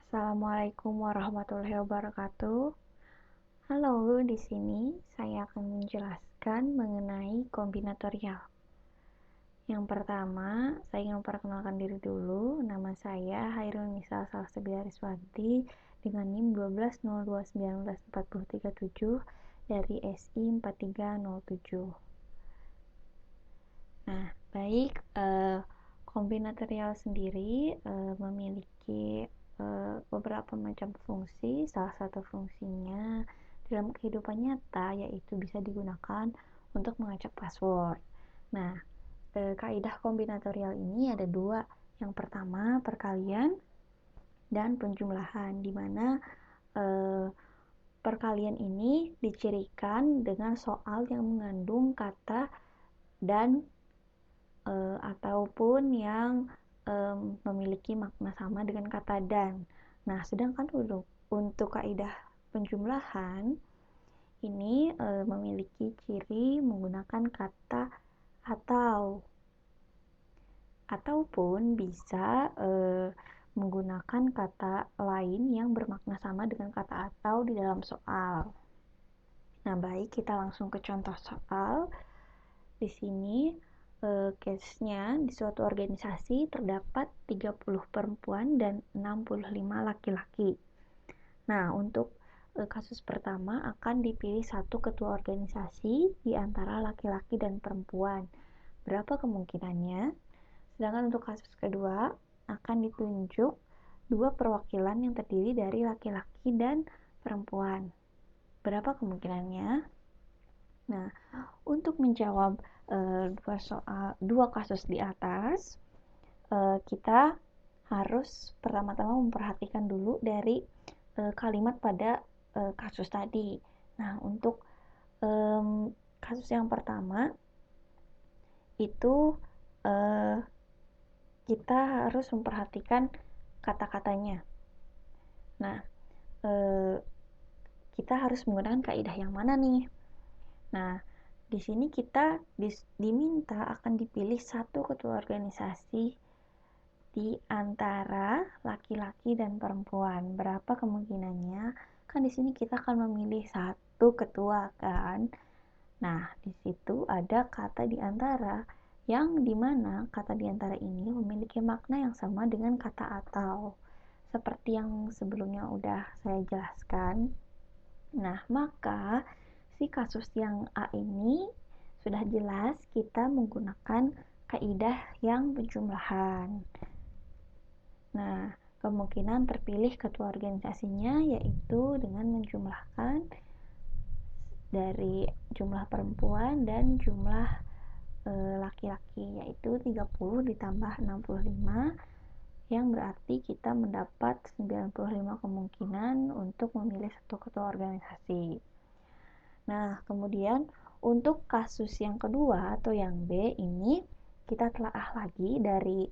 Assalamualaikum warahmatullahi wabarakatuh. Halo, di sini saya akan menjelaskan mengenai kombinatorial. Yang pertama, saya ingin memperkenalkan diri dulu. Nama saya Hairul Nisa Salsabilariswanti dengan NIM 1202194337 dari SI 4307. Nah, baik, kombinatorial sendiri memiliki beberapa macam fungsi. Salah satu fungsinya dalam kehidupan nyata yaitu bisa digunakan untuk mengacak password. Nah, kaidah kombinatorial ini ada dua. Yang pertama, perkalian dan penjumlahan, di mana perkalian ini dicirikan dengan soal yang mengandung kata dan ataupun yang memiliki makna sama dengan kata dan. Nah, sedangkan untuk kaidah penjumlahan ini memiliki ciri menggunakan kata ataupun bisa menggunakan kata lain yang bermakna sama dengan kata atau di dalam soal. Nah, baik, kita langsung ke contoh soal. Di sini case-nya di suatu organisasi terdapat 30 perempuan dan 65 laki-laki. Nah, untuk kasus pertama akan dipilih satu ketua organisasi di antara laki-laki dan perempuan. Berapa kemungkinannya? Sedangkan untuk kasus kedua akan ditunjuk dua perwakilan yang terdiri dari laki-laki dan perempuan. Berapa kemungkinannya? Nah, untuk menjawab dua kasus di atas, kita harus pertama-tama memperhatikan dulu dari kalimat pada kasus tadi. Nah, untuk kasus yang pertama itu kita harus memperhatikan kata-katanya. Nah, kita harus menggunakan kaidah yang mana nih? Nah, di sini kita diminta akan dipilih satu ketua organisasi di antara laki-laki dan perempuan. Berapa kemungkinannya? Kan di sini kita akan memilih satu ketua kan. Nah, di situ ada kata di antara yang dimana kata di antara ini memiliki makna yang sama dengan kata atau. Seperti yang sebelumnya udah saya jelaskan. Nah, maka si kasus yang A ini sudah jelas kita menggunakan kaidah yang penjumlahan. Nah, kemungkinan terpilih ketua organisasinya yaitu dengan menjumlahkan dari jumlah perempuan dan jumlah laki-laki, yaitu 30 ditambah 65, yang berarti kita mendapat 95 kemungkinan untuk memilih satu ketua organisasi. Nah, kemudian untuk kasus yang kedua atau yang B ini kita telaah lagi dari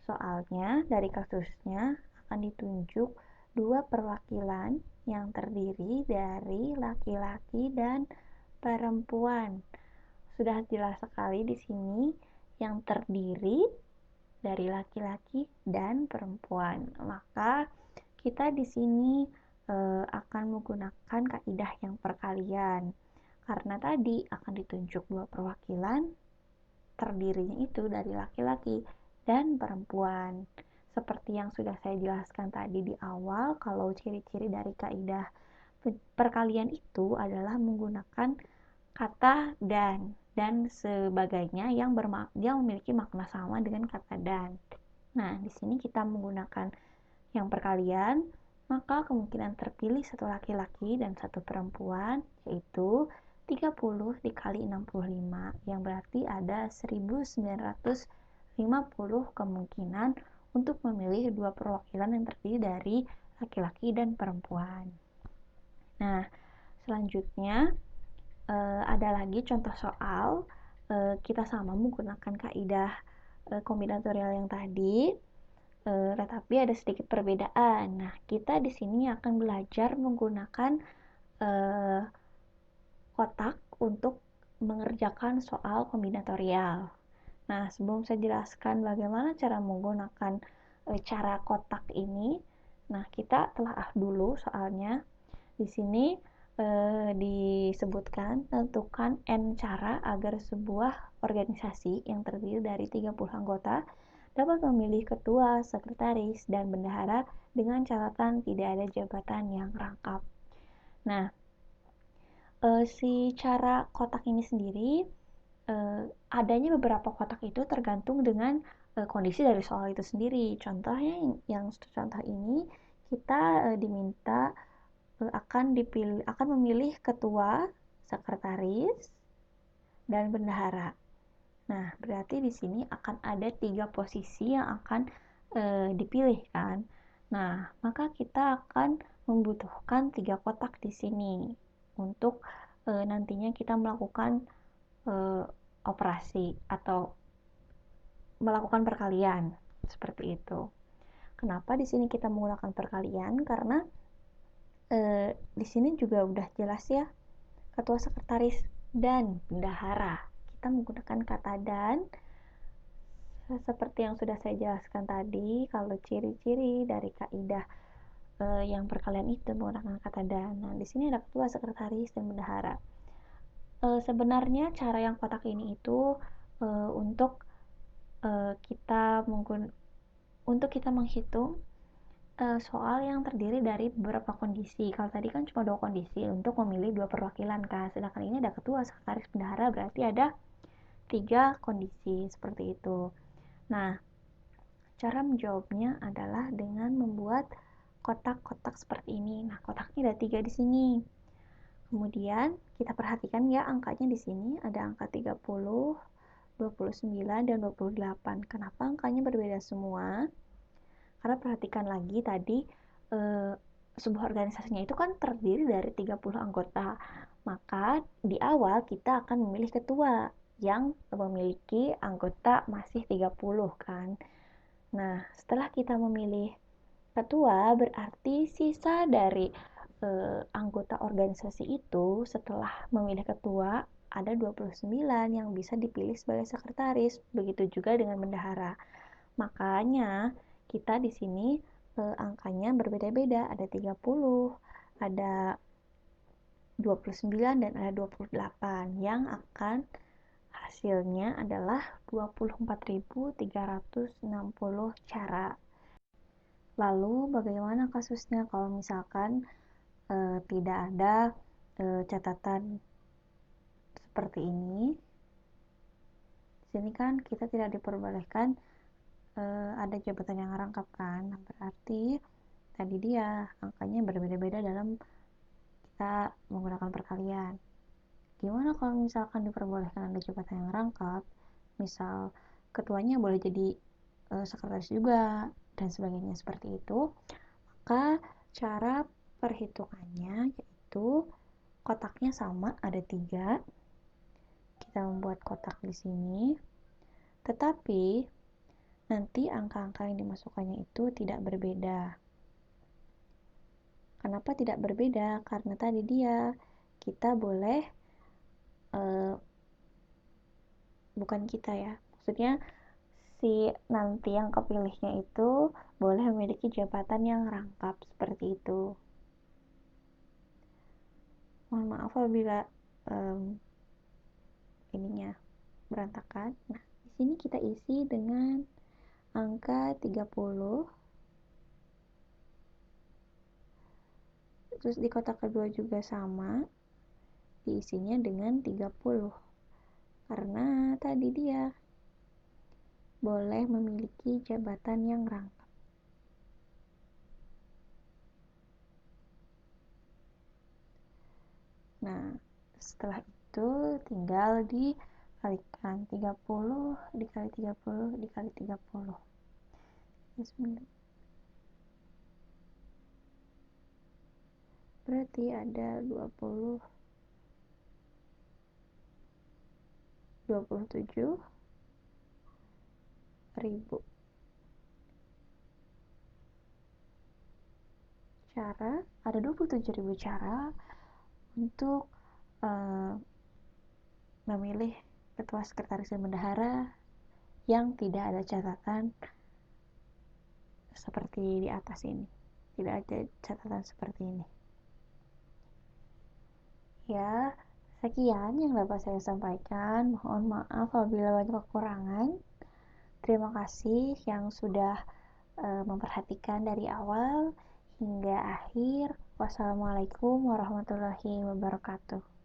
soalnya, dari kasusnya akan ditunjuk dua perwakilan yang terdiri dari laki-laki dan perempuan. Sudah jelas sekali di sini yang terdiri dari laki-laki dan perempuan. Maka kita di sini akan menggunakan kaidah yang perkalian. Karena tadi akan ditunjuk dua perwakilan terdirinya itu dari laki-laki dan perempuan. Seperti yang sudah saya jelaskan tadi di awal, kalau ciri-ciri dari kaidah perkalian itu adalah menggunakan kata dan sebagainya yang memiliki makna sama dengan kata dan. Nah, di sini kita menggunakan yang perkalian, maka kemungkinan terpilih satu laki-laki dan satu perempuan yaitu 30 dikali 65, yang berarti ada 1950 kemungkinan untuk memilih dua perwakilan yang terdiri dari laki-laki dan perempuan. Nah, selanjutnya ada lagi contoh soal, kita sama menggunakan kaidah kombinatorial yang tadi, tetapi ada sedikit perbedaan. Nah, kita di sini akan belajar menggunakan kotak untuk mengerjakan soal kombinatorial. Nah, sebelum saya jelaskan bagaimana cara menggunakan cara kotak ini, Nah, kita telah dulu soalnya. Di sini disebutkan tentukan N cara agar sebuah organisasi yang terdiri dari 30 anggota dapat memilih ketua, sekretaris, dan bendahara dengan catatan tidak ada jabatan yang rangkap. Nah, si cara kotak ini sendiri, adanya beberapa kotak itu tergantung dengan kondisi dari soal itu sendiri. Contohnya yang contoh ini kita diminta akan memilih ketua, sekretaris, dan bendahara. Nah, berarti di sini akan ada 3 posisi yang akan dipilih kan. Nah, maka kita akan membutuhkan 3 kotak di sini untuk nantinya kita melakukan operasi atau melakukan perkalian seperti itu. Kenapa di sini kita menggunakan perkalian? Karena di sini juga udah jelas ya, ketua, sekretaris, dan bendahara. Kita menggunakan kata dan seperti yang sudah saya jelaskan tadi. Kalau ciri-ciri dari kaidah yang perkalian itu menggunakan kata dan. Nah, di sini ada ketua, sekretaris, dan bendahara. Sebenarnya cara yang kotak ini itu untuk kita menghitung soal yang terdiri dari beberapa kondisi. Kalau tadi kan cuma 2 kondisi untuk memilih 2 perwakilan kan, sedangkan ini ada ketua, sekretaris, bendahara, berarti ada 3 kondisi seperti itu. Nah, cara menjawabnya adalah dengan membuat kotak-kotak seperti ini. Nah, kotaknya ada 3 di sini. Kemudian kita perhatikan ya, angkanya di sini ada angka 30, 29, dan 28. Kenapa angkanya berbeda semua? Karena perhatikan lagi tadi sebuah organisasinya itu kan terdiri dari 30 anggota. Maka di awal kita akan memilih ketua yang memiliki anggota masih 30 kan. Nah, setelah kita memilih ketua, berarti sisa dari anggota organisasi itu setelah memilih ketua ada 29 yang bisa dipilih sebagai sekretaris. Begitu juga dengan bendahara. Makanya kita di sini angkanya berbeda-beda, ada 30, ada 29, dan ada 28 yang akan hasilnya adalah 24.360 cara. Lalu bagaimana kasusnya kalau misalkan tidak ada catatan seperti ini? Di sini kan kita tidak diperbolehkan ada jabatan yang rangkap kan. Nah, berarti tadi dia angkanya berbeda-beda dalam kita menggunakan perkalian. Gimana kalau misalkan diperbolehkan ada jabatan yang rangkap, misal ketuanya boleh jadi sekretaris juga dan sebagainya seperti itu, maka cara perhitungannya yaitu kotaknya sama, ada 3. Kita membuat kotak di sini, tetapi nanti angka-angka yang dimasukkannya itu tidak berbeda. Kenapa tidak berbeda? Karena tadi dia kita boleh bukan kita ya, maksudnya si nanti yang kepilihnya itu boleh memiliki jabatan yang rangkap seperti itu. Mohon maaf apabila ininya berantakan. Nah, di sini kita isi dengan angka 30. Terus di kotak kedua juga sama, diisinya dengan 30. Karena tadi dia boleh memiliki jabatan yang rangkap. Nah, setelah itu tinggal dikalikan 30 dikali 30 dikali 30. Bismillah. Berarti ada 27.000 cara, ada 27.000 cara untuk memilih ketua, sekretaris, dan bendahara yang tidak ada catatan seperti di atas ini. tidak ada catatan seperti ini. Ya, sekian yang dapat saya sampaikan. Mohon maaf apabila banyak kekurangan. Terima kasih yang sudah memperhatikan dari awal hingga akhir. Wassalamualaikum warahmatullahi wabarakatuh.